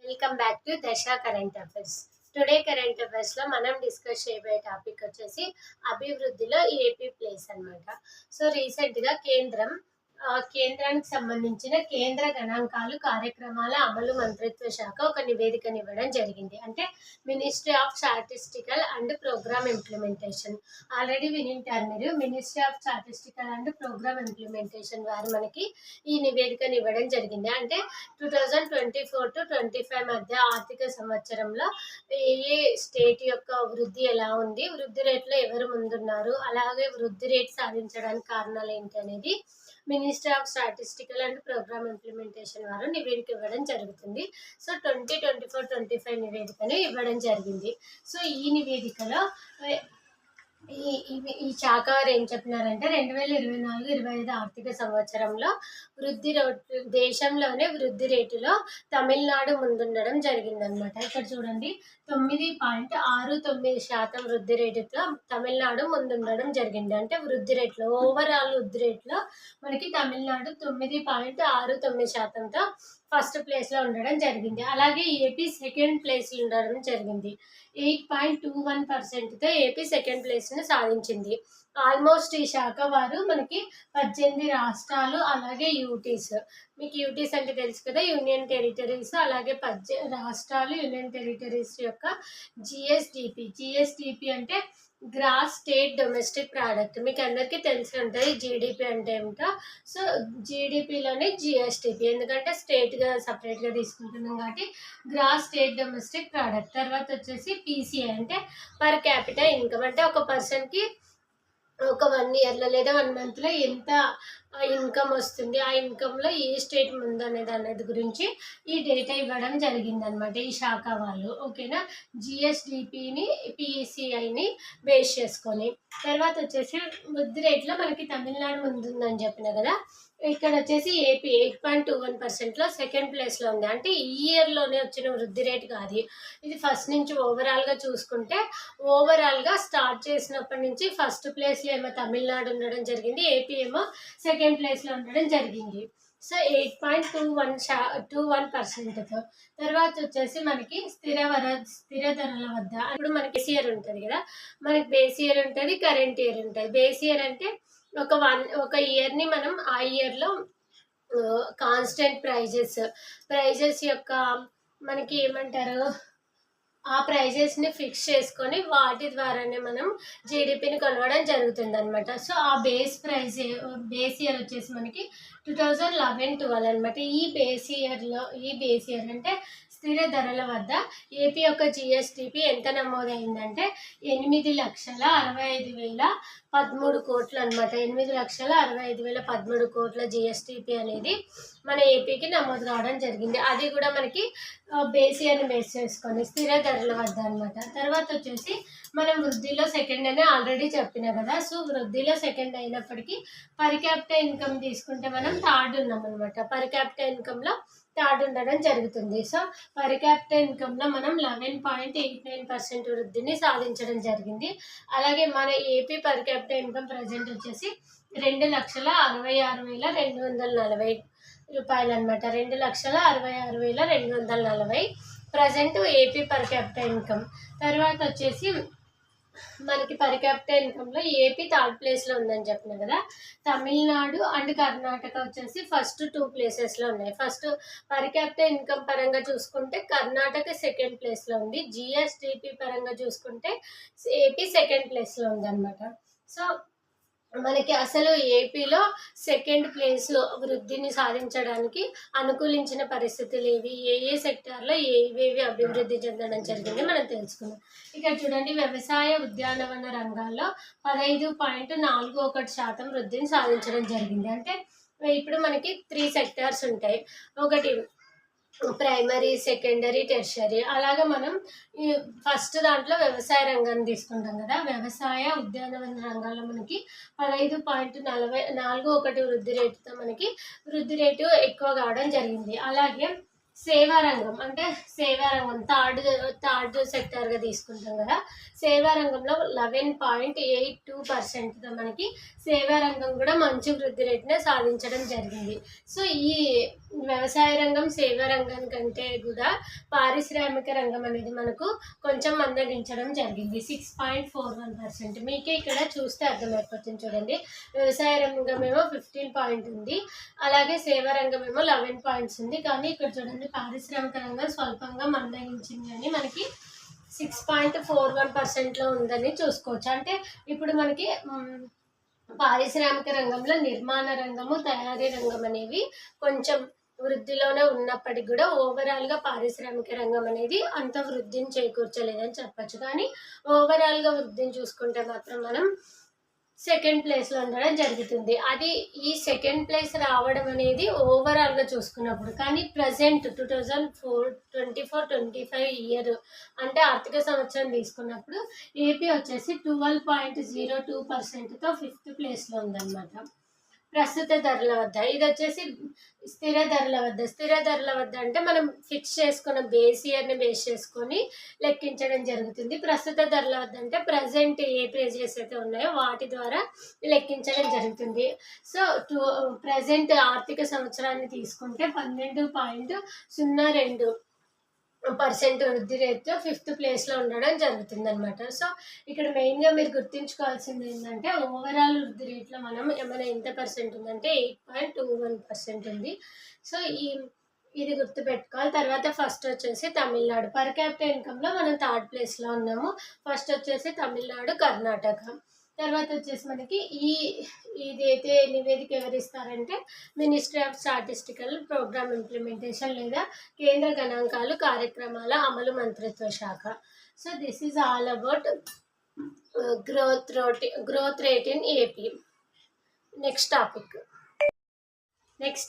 Welcome back to దశ current affairs. Today current affairs లో మనం డిస్కస్ చేయబోయే టాపిక్ వచ్చేసి అభివృద్ధిలో ఏపీ ప్లేస్ అన్నమాట. సో రీసెంట్ గా కేంద్రానికి సంబంధించిన కేంద్ర గణాంకాలు కార్యక్రమాల అమలు మంత్రిత్వ శాఖ ఒక నివేదికను ఇవ్వడం జరిగింది. అంటే ministry of statistical and programme implementation. Already వినింటారు మీరు. Ministry of statistical and programme implementation వారు మనకి ఈ నివేదికను ఇవ్వడం జరిగింది. అంటే 2024 to 25 మధ్య ఆర్థిక సంవత్సరంలో ఏ స్టేట్ యొక్క వృద్ధి ఎలా ఉంది, వృద్ధి రేట్లో ఎవరు ముందున్నారు, అలాగే వృద్ధి రేట్ సాధించడానికి కారణాలు ఏంటి అనేది minister of statistical and programme implementation వారు నివేదిక ఇవ్వడం జరుగుతుంది. సో 2024-25 నివేదికను ఇవ్వడం జరిగింది. సో ఈ నివేదికలో ఈ శాఖ వారు ఏం చెప్పినారంటే 2024-25 ఆర్థిక సంవత్సరంలో దేశంలోనే వృద్ధి రేటులో తమిళనాడు ముందుండడం జరిగిందనమాట. ఇక్కడ చూడండి, 9.69% వృద్ధి రేటుతో తమిళనాడు ముందుండడం జరిగింది. అంటే వృద్ధి రేట్లో, ఓవరాల్ వృద్ధి రేట్లో మనకి తమిళనాడు 9.69%తో ఫస్ట్ ప్లేస్లో ఉండడం జరిగింది. అలాగే ఏపీ సెకండ్ ప్లేస్లో ఉండడం జరిగింది. 8.21%తో ఏపీ సెకండ్ ప్లేస్ను సాధించింది. ఆల్మోస్ట్ ఈ శాఖ వారు మనకి 18 రాష్ట్రాలు, అలాగే యూటీస్, మీకు యూటీస్ అంటే తెలుసు కదా, యూనియన్ టెరిటరీస్, అలాగే రాష్ట్రాలు, యూనియన్ టెరిటరీస్ యొక్క జిఎస్డిపి అంటే గ్రాస్ స్టేట్ డొమెస్టిక్ ప్రోడక్ట్, మీకు అందరికీ తెలిసి ఉంటుంది జీడిపి అంటే ఏమిటో. సో జీడిపిలోనే జిఎస్టిపి, ఎందుకంటే స్టేట్గా సపరేట్గా తీసుకుంటున్నాం కాబట్టి గ్రాస్ స్టేట్ డొమెస్టిక్ ప్రోడక్ట్. తర్వాత వచ్చేసి పీసీఐ అంటే పర్ క్యాపిటల్ ఇన్కమ్, అంటే ఒక పర్సన్కి ఒక 1 ఇయర్లో లేదా 1 మంత్లో ఎంత ఇన్కమ్ వస్తుంది, ఆ ఇన్కంలో ఏ స్టేట్ ముందు అనేది గురించి ఈ డేటా ఇవ్వడం జరిగిందనమాట ఈ శాఖ వాళ్ళు. ఓకేనా, జిఎస్డిపిని పిసిఐని బేస్ చేసుకొని. తర్వాత వచ్చేసి వృద్ధి రేట్లో మనకి తమిళనాడు ముందుందని చెప్పిన కదా, ఇక్కడ వచ్చేసి ఏపీ 8.21%లో సెకండ్ ప్లేస్లో ఉంది. అంటే ఈ ఇయర్లోనే వచ్చిన వృద్ధి రేట్ కాదు ఇది, ఫస్ట్ నుంచి ఓవరాల్గా చూసుకుంటే ఓవరాల్గా స్టార్ట్ చేసినప్పటి నుంచి ఫస్ట్ ప్లేస్లో ఏమో తమిళనాడు ఉండడం జరిగింది, ఏపీ ఏమో సెకండ్ ప్లేస్లో ఉండడం జరిగింది. సో 8.21%తో. తర్వాత వచ్చేసి మనకి స్థిర ధరల వద్ద, ఇప్పుడు మనకి బేస్ ఇయర్ ఉంటుంది కదా, మనకి బేస్ ఇయర్ ఉంటుంది, కరెంట్ ఇయర్ ఉంటుంది. బేస్ ఇయర్ అంటే ఒక ఇయర్ని మనం ఆ ఇయర్లో కాన్స్టెంట్ ప్రైజెస్ యొక్క మనకి ఏమంటారు, ఆ ప్రైజెస్ని ఫిక్స్ చేసుకొని వాటి ద్వారానే మనం జీడిపిని కొలవడం జరుగుతుంది అనమాట. సో ఆ బేస్ ఇయర్ వచ్చేసి మనకి 2011-12 అనమాట. ఈ బేస్ ఇయర్ అంటే స్థిర ధరల వద్ద ఏపీ యొక్క జిఎస్టిపి ఎంత నమోదైందంటే 8,65,013 కోట్లు అనమాట. 8,65,013 కోట్ల జిఎస్టిపి అనేది మన ఏపీకి నమోదు కావడం జరిగింది. అది కూడా మనకి బేస్ ఇయర్ని బేస్ చేసుకొని స్థిర ధరల వద్ద అనమాట. తర్వాత వచ్చేసి మనం వృద్ధిలో సెకండ్ అని ఆల్రెడీ చెప్పిన కదా. సో వృద్ధిలో సెకండ్ అయినప్పటికీ పర్ క్యాపిటల్ ఇన్కమ్ తీసుకుంటే మనం థర్డ్ ఉన్నాం అనమాట. పర్ క్యాపిటల్ ఇన్కంలో థర్డ్ ఉండడం జరుగుతుంది. సో పర్ క్యాపిటల్ ఇన్కంలో మనం 11.89% వృద్ధిని సాధించడం జరిగింది. అలాగే మన AP per capital income present వచ్చేసి 2,66,240 రూపాయలు అనమాట. 2,66,240 present AP per capital income. తర్వాత వచ్చేసి మనకి పర్ క్యాపిటల్ ఇన్కంలో ఏపీ థర్డ్ ప్లేస్లో ఉందని చెప్పిన కదా, తమిళనాడు అండ్ కర్ణాటక వచ్చేసి ఫస్ట్ 2 ప్లేసెస్లో ఉన్నాయి. ఫస్ట్ పర్ క్యాపిటల్ ఇన్కమ్ పరంగా చూసుకుంటే కర్ణాటక సెకండ్ ప్లేస్లో ఉంది, జిఎస్డిపి పరంగా చూసుకుంటే ఏపీ సెకండ్ ప్లేస్లో ఉందన్నమాట. సో మనకి అసలు ఏపీలో సెకండ్ ప్లేస్లో వృద్ధిని సాధించడానికి అనుకూలించిన పరిస్థితులు ఏవి, ఏ సెక్టార్లో ఏవేవి అభివృద్ధి చెందడం జరిగింది మనం తెలుసుకుందాం. ఇక్కడ చూడండి, వ్యవసాయ ఉద్యానవన రంగాల్లో 15.41% వృద్ధిని సాధించడం జరిగింది. అంటే ఇప్పుడు మనకి 3 సెక్టార్స్ ఉంటాయి, ఒకటి ప్రైమరీ, సెకండరీ, టెర్షరీ. అలాగే మనం ఈ ఫస్ట్ దాంట్లో వ్యవసాయ రంగాన్ని తీసుకుంటాం కదా, వ్యవసాయ ఉద్యానవన రంగాల్లో మనకి 15.41 వృద్ధి రేటుతో మనకి వృద్ధి రేటు ఎక్కువ కావడం జరిగింది. అలాగే సేవా రంగం అంటే సేవా రంగం థర్డ్ సెక్టర్గా తీసుకుంటాం కదా. సేవా రంగంలో 11.82%తో మనకి సేవా రంగం కూడా మంచి వృద్ధి రేటునే సాధించడం జరిగింది. సో ఈ వ్యవసాయ రంగం సేవా రంగం కంటే కూడా పారిశ్రామిక రంగం అనేది మనకు కొంచెం మందగించడం జరిగింది, 6.41%. మీకే ఇక్కడ చూస్తే అర్థమైపోతుంది చూడండి. వ్యవసాయ రంగం ఏమో 15 పాయింట్ ఉంది, అలాగే సేవా రంగం ఏమో 11 పాయింట్స్ ఉంది. కానీ ఇక్కడ చూడండి పారిశ్రామిక రంగం స్వల్పంగా మందగించింది అని మనకి 6.41%లో ఉందని చూసుకోవచ్చు. అంటే ఇప్పుడు మనకి పారిశ్రామిక రంగంలో నిర్మాణ రంగము, తయారీ రంగం అనేవి కొంచెం వృద్ధిలోనే ఉన్నప్పటికీ కూడా ఓవరాల్గా పారిశ్రామిక రంగం అనేది అంత వృద్ధిని చేకూర్చలేదని చెప్పచ్చు. కానీ ఓవరాల్గా వృద్ధిని చూసుకుంటే మాత్రం మనం సెకండ్ ప్లేస్లో ఉండడం జరుగుతుంది. అది ఈ సెకండ్ ప్లేస్ రావడం అనేది ఓవరాల్గా చూసుకున్నప్పుడు. కానీ ప్రజెంట్ 2024-25 ఇయర్ అంటే ఆర్థిక సంవత్సరం తీసుకున్నప్పుడు ఏపీ వచ్చేసి 12.02%తో 5th ప్లేస్లో ఉందన్నమాట. ప్రస్తుత ధరల వద్ద ఇది వచ్చేసి స్థిర ధరల వద్ద అంటే మనం ఫిక్స్ చేసుకున్న బేస్ ఇయర్ని బేస్ చేసుకొని లెక్కించడం జరుగుతుంది. ప్రస్తుత ధరల వద్ద అంటే ప్రజెంట్ ఏ పేజెస్ అయితే ఉన్నాయో వాటి ద్వారా లెక్కించడం జరుగుతుంది. సో ప్రజెంట్ ఆర్థిక సంవత్సరాన్ని తీసుకుంటే 12.02% వృద్ధి రేటుతో 5th ప్లేస్లో ఉండడం జరుగుతుందన్నమాట. సో ఇక్కడ మెయిన్గా మీరు గుర్తుంచుకోవాల్సింది ఏంటంటే ఓవరాల్ వృద్ధి రేట్లో మనం ఏమైనా ఎంత పర్సెంట్ ఉందంటే 8.21% ఉంది. సో ఇది గుర్తుపెట్టుకోవాలి. తర్వాత ఫస్ట్ వచ్చేసి తమిళనాడు. పర్ క్యాపిటల్ ఇన్కమ్లో మనం 3rd ప్లేస్లో ఉన్నాము. ఫస్ట్ వచ్చేసి తమిళనాడు, కర్ణాటక. తర్వాత వచ్చేసి మనకి ఇదైతే నివేదిక ఎవరిస్తారంటే ministry of statistical programme implementation లేదా కేంద్ర గణాంకాలు కార్యక్రమాల అమలు మంత్రిత్వ శాఖ. So this is all about growth rate in AP. Next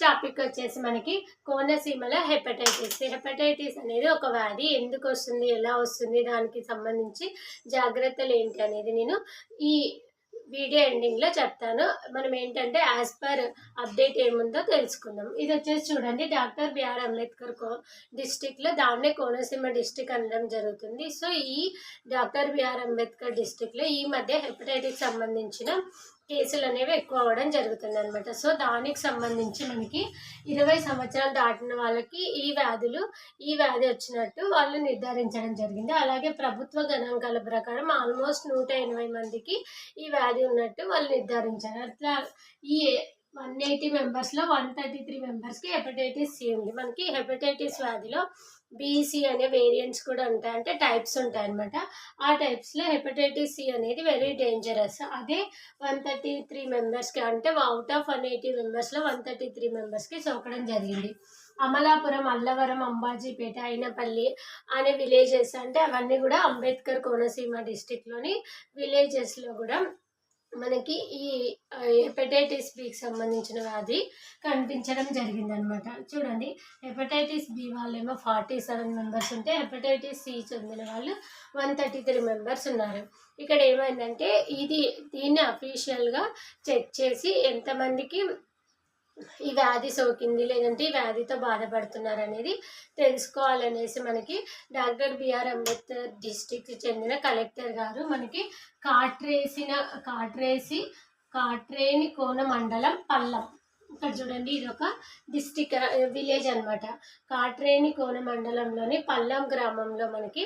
topic వచ్చేసి మనకి కోనసీమలో హెపటైటిస్ అనేది ఒక వ్యాధి. ఎందుకు వస్తుంది, ఎలా వస్తుంది, దానికి సంబంధించి జాగ్రత్తలు ఏంటి అనేది నేను ఈ వీడియో ఎండింగ్లో చెప్తాను. మనం ఏంటంటే యాజ్ పర్ అప్డేట్ ఏముందో తెలుసుకుందాం. ఇది వచ్చేసి చూడండి డాక్టర్ బిఆర్ అంబేద్కర్ డిస్టిక్లో, దాన్నే కోనసీమ డిస్టిక్ అనడం జరుగుతుంది. సో ఈ డాక్టర్ బిఆర్ అంబేద్కర్ డిస్టిక్లో ఈ మధ్య హెపటైటిస్ సంబంధించిన కేసులు అనేవి ఎక్కువ అవ్వడం జరుగుతుంది అనమాట. సో దానికి సంబంధించి మనకి 20 సంవత్సరాలు దాటిన వాళ్ళకి ఈ వ్యాధి వచ్చినట్టు వాళ్ళు నిర్ధారించడం జరిగింది. అలాగే ప్రభుత్వ గణాంకాల ప్రకారం ఆల్మోస్ట్ 180 మందికి ఈ వ్యాధి ఉన్నట్టు వాళ్ళు నిర్ధారించారు. అట్లా ఈ 180 మెంబర్స్లో 133 మెంబర్స్కి హెపటైటిస్ సి ఉంది. మనకి హెపటైటిస్ వ్యాధిలో బీసీ అనే వేరియంట్స్ కూడా ఉంటాయి, అంటే టైప్స్ ఉంటాయి అన్నమాట. ఆ టైప్స్లో హెపటైటిస్ సి అనేది వెరీ డేంజరస్. అదే 133 మెంబర్స్కి అంటే అవుట్ ఆఫ్ 180 మెంబర్స్లో 133 మెంబర్స్కి సోకడం జరిగింది. అమలాపురం, అల్లవరం, అంబాజీపేట, అయినపల్లి అనే విలేజెస్ అంటే అవన్నీ కూడా అంబేద్కర్ కోనసీమ డిస్టిక్లోని విలేజెస్లో కూడా మనకి ఈ హెపటైటిస్ బికి సంబంధించిన వ్యాధి కనిపించడం జరిగిందనమాట. చూడండి హెపటైటిస్ బి వాళ్ళేమో 47 మెంబర్స్ ఉంటే హెపటైటిస్ సి చెందిన వాళ్ళు 133 మెంబర్స్ ఉన్నారు. ఇక్కడ ఏమైందంటే దీన్ని అఫీషియల్గా చెక్ చేసి ఎంతమందికి ఈ వ్యాధి సోకింది లేదంటే ఈ వ్యాధితో బాధపడుతున్నారు అనేది తెలుసుకోవాలనేసి మనకి డాక్టర్ బిఆర్ అంబేద్కర్ డిస్టిక్కి చెందిన కలెక్టర్ గారు మనకి కాట్రేని కోన మండలం పల్లం, ఇక్కడ చూడండి ఇది ఒక డిస్టిక్ విలేజ్ అనమాట. కాట్రేని కోన మండలంలోని పల్లం గ్రామంలో మనకి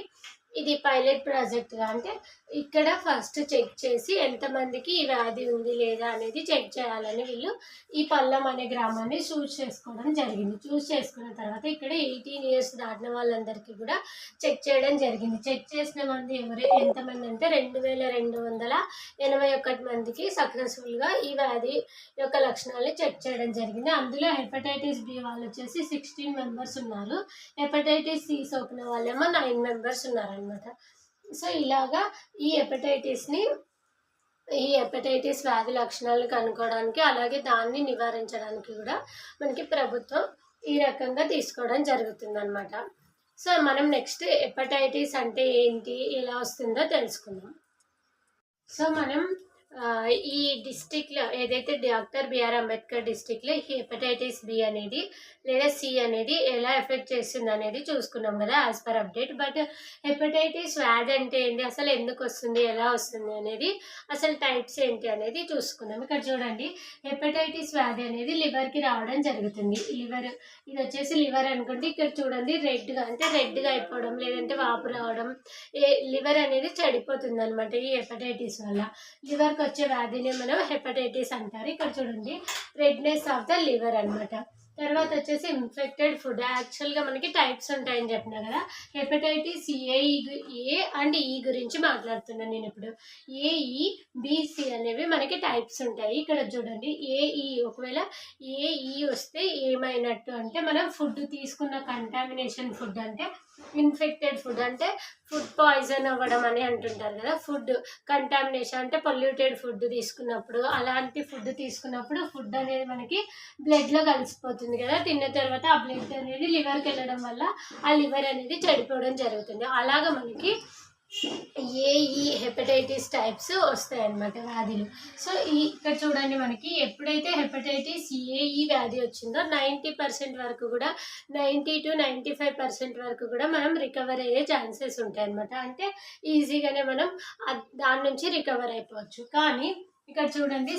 ఇది పైలట్ ప్రాజెక్ట్గా, అంటే ఇక్కడ ఫస్ట్ చెక్ చేసి ఎంతమందికి ఈ వ్యాధి ఉంది లేదా అనేది చెక్ చేయాలని వీళ్ళు ఈ పల్లం అనే గ్రామాన్ని చూస్ చేసుకోవడం జరిగింది. చూస్ చేసుకున్న తర్వాత ఇక్కడ 18 ఇయర్స్ దాటిన వాళ్ళందరికీ కూడా చెక్ చేయడం జరిగింది. చెక్ చేసిన మంది ఎంతమంది అంటే 2281 మందికి సక్సెస్ఫుల్గా ఈ వ్యాధి యొక్క లక్షణాలని చెక్ చేయడం జరిగింది. అందులో హెపటైటిస్ బి వాళ్ళు వచ్చేసి 16 మెంబర్స్ ఉన్నారు, హెపటైటిస్ సి సోకిన వాళ్ళేమో 9 మెంబర్స్ ఉన్నారనమాట. సో ఇలాగా ఈ హెపటైటిస్ వ్యాధి లక్షణాలను కనుక్కోవడానికి అలాగే దాన్ని నివారించడానికి కూడా మనకి ప్రభుత్వం ఈ రకంగా తీసుకోవడం జరుగుతుందన్నమాట. సో మనం నెక్స్ట్ హెపటైటిస్ అంటే ఏంటి, ఎలా వస్తుందో తెలుసుకుందాం. సో మనం ఈ డిస్ట్రిక్ట్‌లో ఏదైతే డాక్టర్ బిఆర్ అంబేద్కర్ డిస్ట్రిక్ట్‌లో హెపటైటిస్ బి అనేది లేదా సి అనేది ఎలా ఎఫెక్ట్ చేస్తుందనేది చూసుకున్నాం కదా! As per update. But hepatitis వ్యాధి అంటే ఏంటి? అసలు ఎందుకొస్తుంది? ఎలా వస్తుంది? అనేది అసలు టైప్స్ ఏంటి అనేది చూసుకుందాం. ఇక్కడ చూడండి, హెపటైటిస్ వ్యాధి అనేది లివర్‌కి రావడం జరుగుతుంది. ఇదొచ్చేసి లివర్ అనుకోండి. ఇక్కడ చూడండి రెడ్‌గా అయిపోవడం, లేదంటే వాపు రావడం, లివర్ అనేది చెడిపోతుందనమాట ఈ హెపటైటిస్ వల్ల. లివర్‌కొచ్చే వ్యాధినే మనం హెపటైటిస్ అంటారు. ఇక్కడ చూడండి, రెడ్‌నెస్ ఆఫ్ ద లివర్ అనమాట. తర్వాత వచ్చేసి ఇన్ఫెక్టెడ్ ఫుడ్. యాక్చువల్‌గా మనకి టైప్స్ ఉంటాయని చెప్పినా కదా! హెపటైటిస్ ఏ అండ్ ఈ గురించి మాట్లాడుతున్నాను నేనిప్పుడు. ఏఈ, బీసీ అనేవి మనకి టైప్స్ ఉంటాయి. ఇక్కడ చూడండి, ఒకవేళ ఏఈ వస్తే ఏమైనట్టు అంటే మనం ఫుడ్ తీసుకున్న కంటామినేషన్ ఫుడ్ అంటే ఇన్ఫెక్టెడ్ ఫుడ్ అంటే ఫుడ్ పాయిజన్ అవ్వడం అని అంటుంటారు కదా! ఫుడ్ కంటామినేషన్ అంటే పొల్యూటెడ్ ఫుడ్ తీసుకున్నప్పుడు, అలాంటి ఫుడ్ తీసుకున్నప్పుడు ఫుడ్ అనేది మనకి బ్లడ్‌లో కలిసిపోతుంది కదా! తిన్న తర్వాత ఆ బ్లడ్ అనేది లివర్‌కి వెళ్ళడం వల్ల ఆ లివర్ అనేది చెడిపోవడం జరుగుతుంది. అలాగా మనకి ఏఈ హెపటైటిస్ టైప్స్ వస్తాయన్నమాట వ్యాధులు. సో ఇక్కడ చూడండి, మనకి ఎప్పుడైతే హెపటైటిస్ ఏఈ వ్యాధి వచ్చిందో 90% వరకు కూడా, 90-95% వరకు కూడా మనం రికవర్ అయ్యే ఛాన్సెస్ ఉంటాయన్నమాట. అంటే ఈజీగానే మనం దాని నుంచి రికవర్ అయిపోవచ్చు. కానీ ఇక్కడ చూడండి,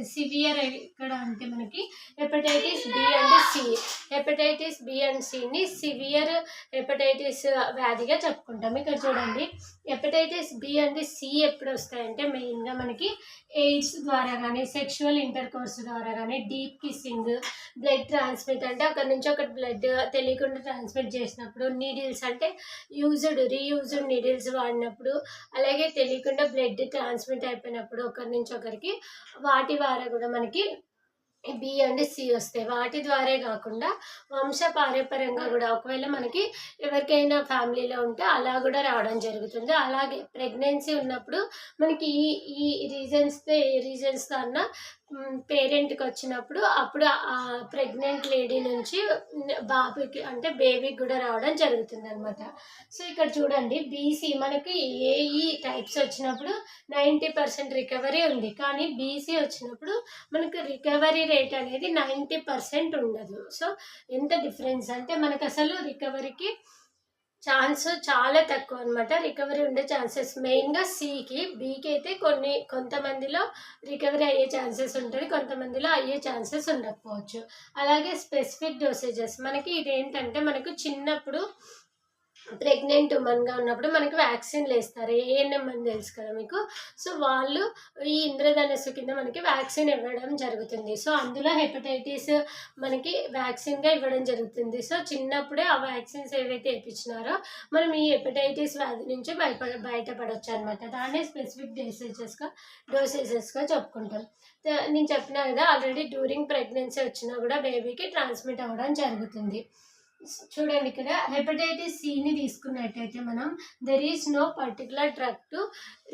సివియర్ ఎక్కడ అంటే మనకి hepatitis B and C. Hepatitis B and సిని సివియర్ హెపటైటిస్ వ్యాధిగా చెప్పుకుంటాం. ఇక్కడ చూడండి, హెపటైటిస్ బి అండ్ సి ఎప్పుడు వస్తాయంటే మెయిన్గా మనకి ఎయిడ్స్ ద్వారా కానీ, సెక్షువల్ ఇంటర్కోర్స్ ద్వారా కానీ, డీప్ కిస్సింగ్, బ్లడ్ ట్రాన్స్మిట్ అంటే ఒకరి నుంచి ఒకటి బ్లడ్ తెలియకుండా ట్రాన్స్మిట్ చేసినప్పుడు, నీడిల్స్ అంటే రీయూజ్డ్ నీడిల్స్ వాడినప్పుడు, అలాగే తెలియకుండా బ్లడ్ ట్రాన్స్మిట్ అయిపోయినప్పుడు ఒకరి నుంచి ఒకరికి, వాటి ద్వారా కూడా మనకి బి అండ్ సి వస్తాయి. వాటి ద్వారే కాకుండా వంశపారంపర్యంగా కూడా ఒకవేళ మనకి ఎవరికైనా ఫ్యామిలీలో ఉంటే అలా కూడా రావడం జరుగుతుంది. అలాగే ప్రెగ్నెన్సీ ఉన్నప్పుడు మనకి ఈ రీజన్స్తో అన్న పేరెంట్కి వచ్చినప్పుడు అప్పుడు ఆ ప్రెగ్నెంట్ లేడీ నుంచి బాబుకి అంటే బేబీకి కూడా రావడం జరుగుతుంది అనమాట. సో ఇక్కడ చూడండి, బీసీ మనకి ఏఈ టైప్స్ వచ్చినప్పుడు 90% రికవరీ ఉంది. కానీ బీసీ వచ్చినప్పుడు మనకు రికవరీ రేట్ అనేది 90% ఉండదు. సో ఎంత డిఫరెన్స్ అంటే మనకు అసలు రికవరీకి ఛాన్స్ చాలా తక్కువ అనమాట. రికవరీ ఉండే ఛాన్సెస్ మెయిన్గా సికి. బీకి అయితే కొంతమందిలో రికవరీ అయ్యే ఛాన్సెస్ ఉంటుంది, కొంతమందిలో అయ్యే ఛాన్సెస్ ఉండకపోవచ్చు. అలాగే స్పెసిఫిక్ డోసేజెస్ మనకి ఇదేంటంటే, మనకు చిన్నప్పుడు ప్రెగ్నెంట్ ఉమెన్గా ఉన్నప్పుడు మనకి వ్యాక్సిన్లు వేస్తారు. ఏఎన్ఎం అని తెలుసు కదా మీకు. సో వాళ్ళు ఈ ఇంద్రధనస్సు కింద మనకి వ్యాక్సిన్ ఇవ్వడం జరుగుతుంది. సో అందులో హెపటైటిస్ మనకి వ్యాక్సిన్గా ఇవ్వడం జరుగుతుంది. సో చిన్నప్పుడే ఆ వ్యాక్సిన్స్ ఏవైతే వేయించినారో మనం ఈ హెపటైటిస్ వ్యాధి నుంచి బయటపడవచ్చు అనమాట. దాన్నే స్పెసిఫిక్ డోసేజెస్గా చెప్పుకుంటాం. నేను చెప్పినా కదా, ఆల్రెడీ డ్యూరింగ్ ప్రెగ్నెన్సీ వచ్చినా కూడా బేబీకి ట్రాన్స్మిట్ అవ్వడం జరుగుతుంది. చూడండి, ఇక్కడ హెపటైటిస్ సిని తీసుకున్నట్టయితే మనం there is no particular drug to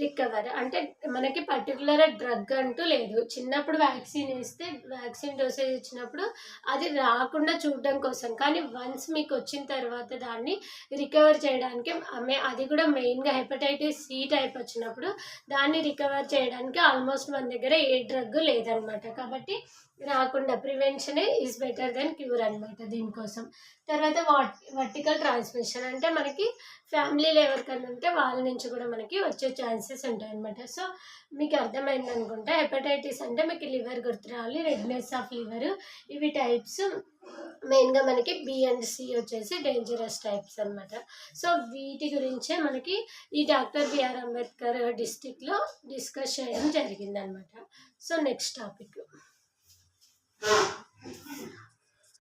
recover. అంటే మనకి పర్టికులర్ డ్రగ్ అంటూ లేదు. చిన్నప్పుడు వ్యాక్సిన్ డోసేజ్ ఇచ్చినప్పుడు అది రాకుండా చూడడం కోసం, కానీ వన్స్ మీకు వచ్చిన తర్వాత దాన్ని రికవర్ చేయడానికి అది కూడా మెయిన్గా హెపటైటిస్ సి టైప్ వచ్చినప్పుడు దాన్ని రికవర్ చేయడానికి ఆల్మోస్ట్ మన దగ్గర ఏ డ్రగ్ లేదనమాట. కాబట్టి రాకుండా ప్రివెన్షనే ఈజ్ బెటర్ దెన్ క్యూర్ అనమాట దీనికోసం. తర్వాత వర్టికల్ ట్రాన్స్మిషన్ అంటే మనకి ఫ్యామిలీలో ఎవరికైనా ఉంటే వాళ్ళ నుంచి కూడా మనకి వచ్చే ఛాన్సెస్ ఉంటాయన్నమాట. సో మీకు అర్థమైంది అనుకుంటా. హెపటైటిస్ అంటే మీకు లివర్ గుర్తు రావాలి, రెడ్నెస్ ఆఫ్ లివర్, ఇవి టైప్స్. మెయిన్గా మనకి బి అండ్ సి వచ్చేసి డేంజరస్ టైప్స్ అనమాట. సో వీటి గురించే మనకి ఈ డాక్టర్ బిఆర్ అంబేద్కర్ డిస్ట్రిక్ట్లో డిస్కస్ చేయడం జరిగిందనమాట. So next topic.